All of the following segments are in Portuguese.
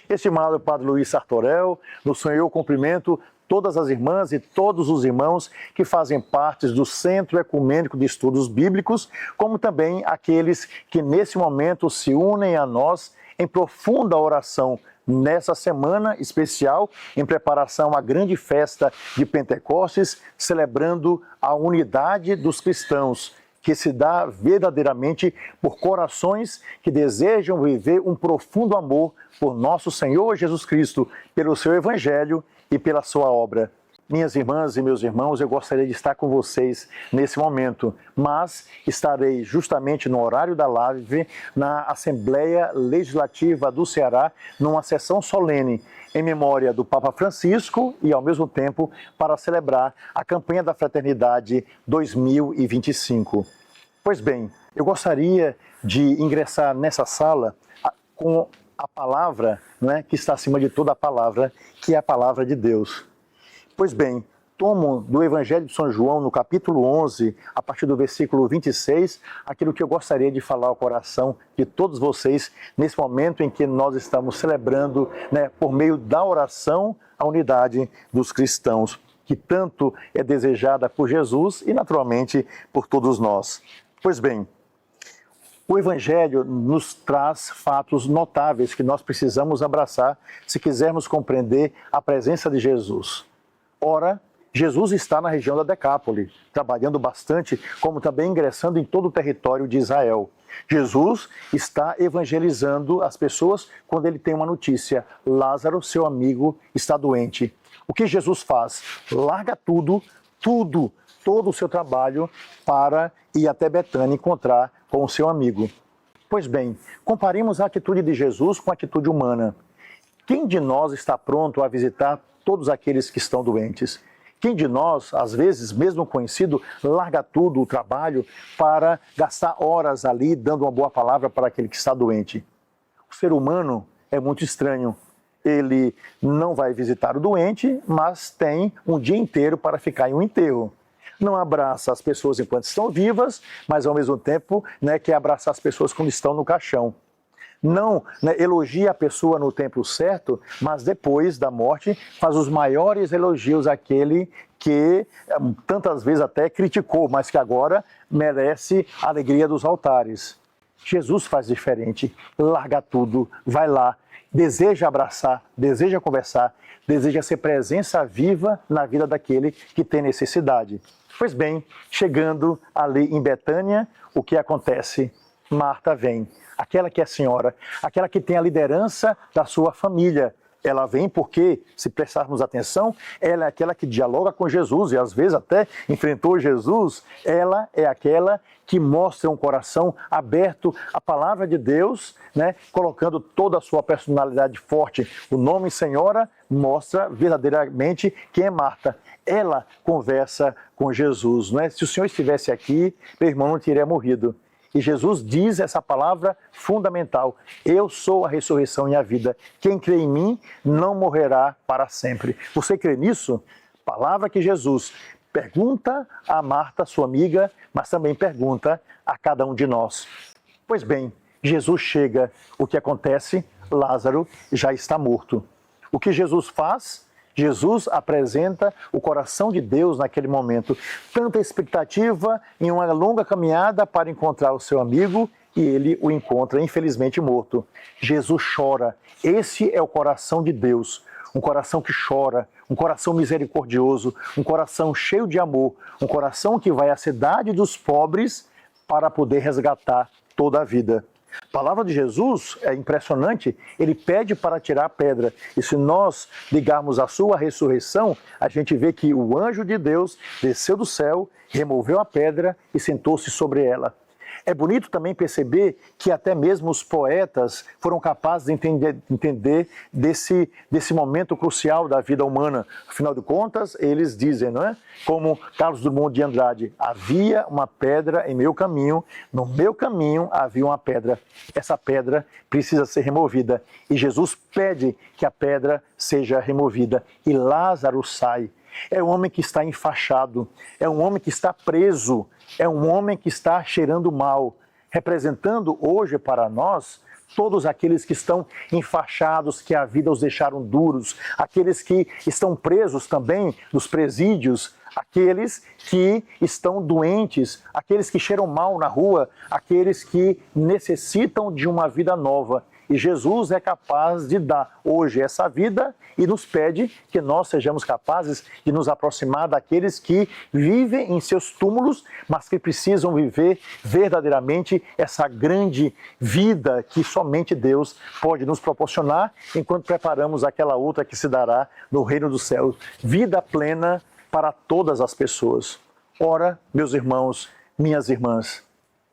Estimado Padre Luiz Sartorel, no Senhor eu cumprimento todas as irmãs e todos os irmãos que fazem parte do Centro Ecumênico de Estudos Bíblicos, como também aqueles que nesse momento se unem a nós em profunda oração nessa semana especial, em preparação à grande festa de Pentecostes, celebrando a unidade dos cristãos, que se dá verdadeiramente por corações que desejam viver um profundo amor por nosso Senhor Jesus Cristo, pelo seu Evangelho e pela sua obra. Minhas irmãs e meus irmãos, eu gostaria de estar com vocês nesse momento, mas estarei justamente no horário da live na Assembleia Legislativa do Ceará, numa sessão solene em memória do Papa Francisco e, ao mesmo tempo, para celebrar a Campanha da Fraternidade 2025. Pois bem, eu gostaria de ingressar nessa sala com a palavra, que está acima de toda a palavra, que é a palavra de Deus. Pois bem, tomo do Evangelho de São João, no capítulo 11, a partir do versículo 26, aquilo que eu gostaria de falar ao coração de todos vocês, nesse momento em que nós estamos celebrando, por meio da oração, a unidade dos cristãos, que tanto é desejada por Jesus e, naturalmente, por todos nós. Pois bem, o Evangelho nos traz fatos notáveis que nós precisamos abraçar se quisermos compreender a presença de Jesus. Ora, Jesus está na região da Decápole, trabalhando bastante, como também ingressando em todo o território de Israel. Jesus está evangelizando as pessoas quando ele tem uma notícia: Lázaro, seu amigo, está doente. O que Jesus faz? Larga tudo, todo o seu trabalho para ir até Betânia encontrar com o seu amigo. Pois bem, comparemos a atitude de Jesus com a atitude humana. Quem de nós está pronto a visitar todos aqueles que estão doentes? Quem de nós, às vezes, mesmo conhecido, larga tudo, o trabalho, para gastar horas ali dando uma boa palavra para aquele que está doente? O ser humano é muito estranho. Ele não vai visitar o doente, mas tem um dia inteiro para ficar em um enterro. Não abraça as pessoas enquanto estão vivas, mas ao mesmo tempo quer abraçar as pessoas quando estão no caixão. Não elogia a pessoa no tempo certo, mas depois da morte faz os maiores elogios àquele que tantas vezes até criticou, mas que agora merece a alegria dos altares. Jesus faz diferente, larga tudo, vai lá, deseja abraçar, deseja conversar, deseja ser presença viva na vida daquele que tem necessidade. Pois bem, chegando ali em Betânia, o que acontece? Marta vem, aquela que é senhora, aquela que tem a liderança da sua família. Ela vem porque, se prestarmos atenção, ela é aquela que dialoga com Jesus e às vezes até enfrentou Jesus. Ela é aquela que mostra um coração aberto à palavra de Deus, colocando toda a sua personalidade forte. O nome Senhora mostra verdadeiramente quem é Marta. Ela conversa com Jesus. Se o Senhor estivesse aqui, meu irmão não teria morrido. E Jesus diz essa palavra fundamental: eu sou a ressurreição e a vida. Quem crê em mim não morrerá para sempre. Você crê nisso? Palavra que Jesus pergunta a Marta, sua amiga, mas também pergunta a cada um de nós. Pois bem, Jesus chega. O que acontece? Lázaro já está morto. O que Jesus faz? Jesus apresenta o coração de Deus naquele momento. Tanta expectativa em uma longa caminhada para encontrar o seu amigo e ele o encontra, infelizmente, morto. Jesus chora. Esse é o coração de Deus. Um coração que chora, um coração misericordioso, um coração cheio de amor, um coração que vai à cidade dos pobres para poder resgatar toda a vida. A palavra de Jesus é impressionante, ele pede para tirar a pedra. E se nós ligarmos a sua ressurreição, a gente vê que o anjo de Deus desceu do céu, removeu a pedra e sentou-se sobre ela. É bonito também perceber que até mesmo os poetas foram capazes de entender desse momento crucial da vida humana. Afinal de contas, eles dizem, como Carlos Drummond de Andrade: havia uma pedra em meu caminho, no meu caminho havia uma pedra. Essa pedra precisa ser removida. E Jesus pede que a pedra seja removida. E Lázaro sai. É um homem que está enfaixado, é um homem que está preso, é um homem que está cheirando mal, representando hoje para nós todos aqueles que estão enfaixados, que a vida os deixaram duros, aqueles que estão presos também nos presídios, aqueles que estão doentes, aqueles que cheiram mal na rua, aqueles que necessitam de uma vida nova. E Jesus é capaz de dar hoje essa vida e nos pede que nós sejamos capazes de nos aproximar daqueles que vivem em seus túmulos, mas que precisam viver verdadeiramente essa grande vida que somente Deus pode nos proporcionar, enquanto preparamos aquela outra que se dará no reino dos céus. Vida plena para todas as pessoas. Ora, meus irmãos, minhas irmãs,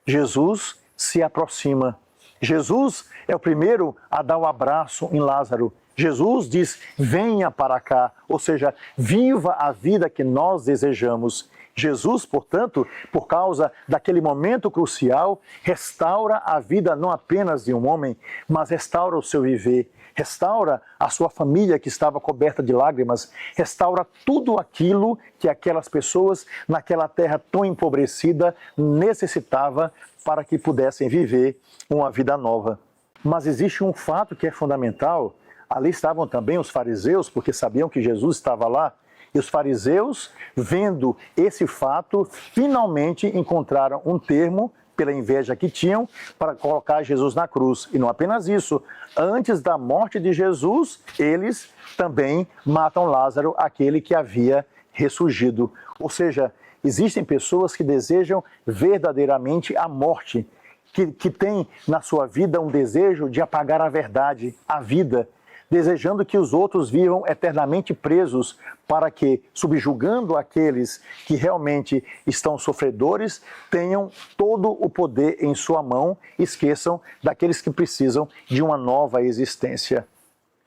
Jesus se aproxima. Jesus é o primeiro a dar o abraço em Lázaro. Jesus diz, venha para cá, ou seja, viva a vida que nós desejamos. Jesus, portanto, por causa daquele momento crucial, restaura a vida não apenas de um homem, mas restaura o seu viver, restaura a sua família que estava coberta de lágrimas, restaura tudo aquilo que aquelas pessoas naquela terra tão empobrecida necessitavam para que pudessem viver uma vida nova. Mas existe um fato que é fundamental. Ali estavam também os fariseus, porque sabiam que Jesus estava lá. E os fariseus, vendo esse fato, finalmente encontraram um termo, pela inveja que tinham, para colocar Jesus na cruz. E não apenas isso, antes da morte de Jesus, eles também matam Lázaro, aquele que havia ressurgido. Ou seja, existem pessoas que desejam verdadeiramente a morte, que têm na sua vida um desejo de apagar a verdade, a vida, desejando que os outros vivam eternamente presos, para que, subjugando aqueles que realmente estão sofredores, tenham todo o poder em sua mão, esqueçam daqueles que precisam de uma nova existência.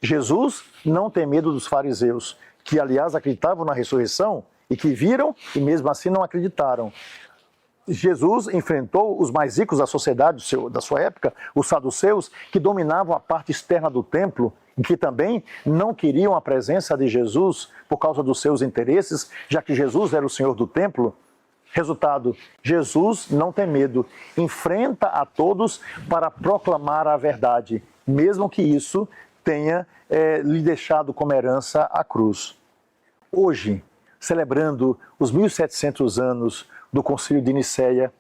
Jesus não tem medo dos fariseus, que aliás acreditavam na ressurreição e que viram e mesmo assim não acreditaram. Jesus enfrentou os mais ricos da sociedade da sua época, os saduceus, que dominavam a parte externa do templo e que também não queriam a presença de Jesus por causa dos seus interesses, já que Jesus era o Senhor do templo. Resultado, Jesus não tem medo, enfrenta a todos para proclamar a verdade, mesmo que isso tenha lhe deixado como herança a cruz. Hoje, celebrando os 1700 anos do Concílio de Nicéia,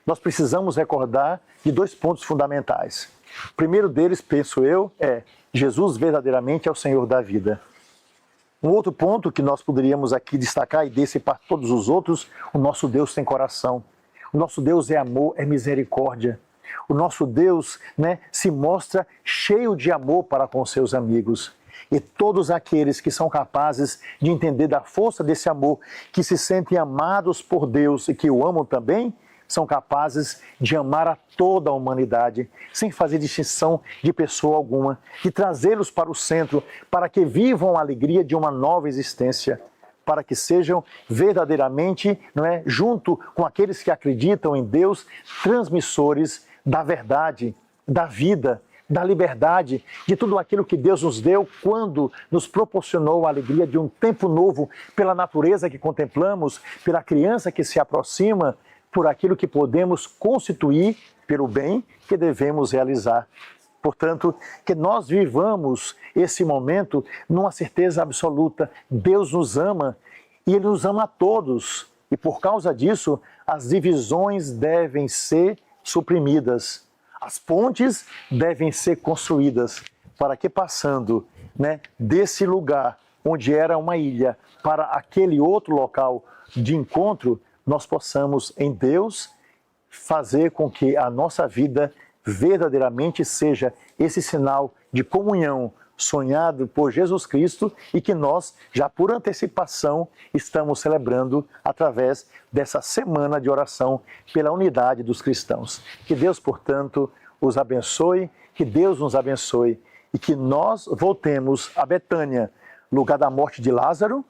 nós precisamos recordar de dois pontos fundamentais. O primeiro deles, penso eu, é Jesus verdadeiramente é o Senhor da vida. Um outro ponto que nós poderíamos aqui destacar, e desse para todos os outros, o nosso Deus tem coração. O nosso Deus é amor, é misericórdia. O nosso Deus, se mostra cheio de amor para com seus amigos. E todos aqueles que são capazes de entender da força desse amor, que se sentem amados por Deus e que o amam também, são capazes de amar a toda a humanidade, sem fazer distinção de pessoa alguma, de trazê-los para o centro, para que vivam a alegria de uma nova existência, para que sejam verdadeiramente, junto com aqueles que acreditam em Deus, transmissores da verdade, da vida, da liberdade, de tudo aquilo que Deus nos deu quando nos proporcionou a alegria de um tempo novo, pela natureza que contemplamos, pela criança que se aproxima, por aquilo que podemos constituir pelo bem que devemos realizar. Portanto, que nós vivamos esse momento numa certeza absoluta. Deus nos ama e Ele nos ama a todos. E por causa disso, as divisões devem ser suprimidas. As pontes devem ser construídas para que, passando desse lugar onde era uma ilha para aquele outro local de encontro, nós possamos em Deus fazer com que a nossa vida verdadeiramente seja esse sinal de comunhão sonhado por Jesus Cristo e que nós, já por antecipação, estamos celebrando através dessa semana de oração pela unidade dos cristãos. Que Deus, portanto, os abençoe, que Deus nos abençoe e que nós voltemos a Betânia, lugar da morte de Lázaro,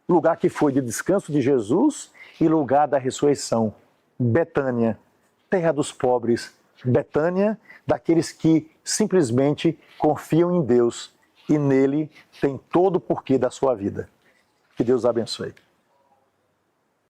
lugar que foi de descanso de Jesus e lugar da ressurreição. Betânia, terra dos pobres, Betânia, daqueles que simplesmente confiam em Deus e nele tem todo o porquê da sua vida. Que Deus abençoe.